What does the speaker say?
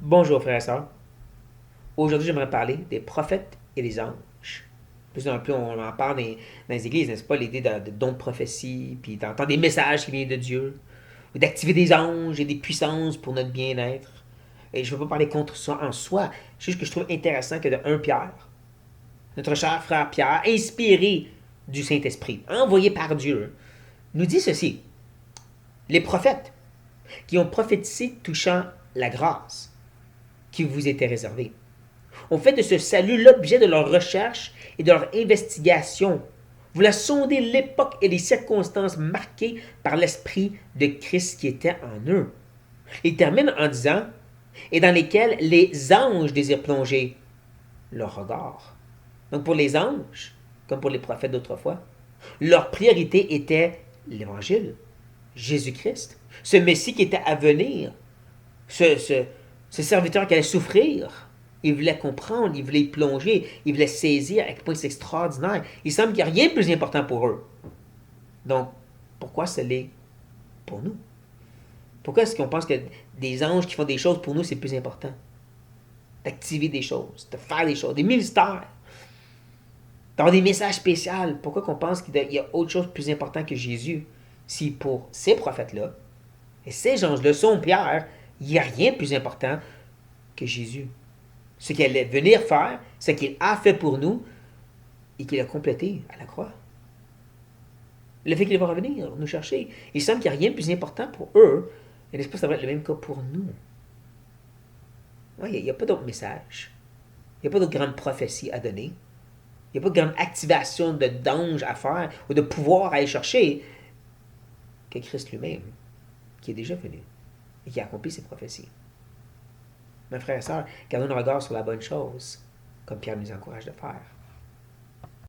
Bonjour frères et sœurs. Aujourd'hui, j'aimerais parler des prophètes et des anges. Plus en plus, on en parle dans les églises, n'est-ce pas? L'idée de dons de prophétie, puis d'entendre des messages qui viennent de Dieu, ou d'activer des anges et des puissances pour notre bien-être. Et je ne veux pas parler contre ça en soi. C'est juste que je trouve intéressant que de un Pierre, notre cher frère Pierre, inspiré du Saint-Esprit, envoyé par Dieu, nous dit ceci. Les prophètes qui ont prophétisé touchant la grâce qui vous était réservée ont fait de ce salut l'objet de leur recherche et de leur investigation. Vous la sondez l'époque et les circonstances marquées par l'Esprit de Christ qui était en eux. Il termine en disant, et dans lesquels les anges désirent plonger leur regard. Donc pour les anges, comme pour les prophètes d'autrefois, leur priorité était l'Évangile, Jésus-Christ, ce Messie qui était à venir, ce serviteur qui allait souffrir. Il voulait comprendre, il voulait y plonger, il voulait saisir à quel point c'est extraordinaire. Il semble qu'il n'y a rien de plus important pour eux. Donc, pourquoi ce l'est pour nous? Pourquoi est-ce qu'on pense que des anges qui font des choses pour nous, c'est plus important? D'activer des choses, de faire des choses, des ministères, d'avoir des messages spéciaux. Pourquoi qu'on pense qu'il y a autre chose de plus important que Jésus? Si pour ces prophètes-là, et ces anges-là sont Pierre, il n'y a rien de plus important que Jésus. Ce qu'il allait venir faire, ce qu'il a fait pour nous et qu'il a complété à la croix. Le fait qu'il va revenir nous chercher. Il semble qu'il n'y a rien de plus important pour eux. Et n'est-ce pas, ça va être le même cas pour nous. Il n'y a pas d'autre message. Il n'y a pas d'autre grande prophétie à donner. Il n'y a pas de grande activation de d'ange à faire ou de pouvoir à aller chercher que Christ lui-même, qui est déjà venu et qui a accompli ses prophéties. Mes frères et sœurs, gardons nos regards sur la bonne chose, comme Pierre nous encourage de faire.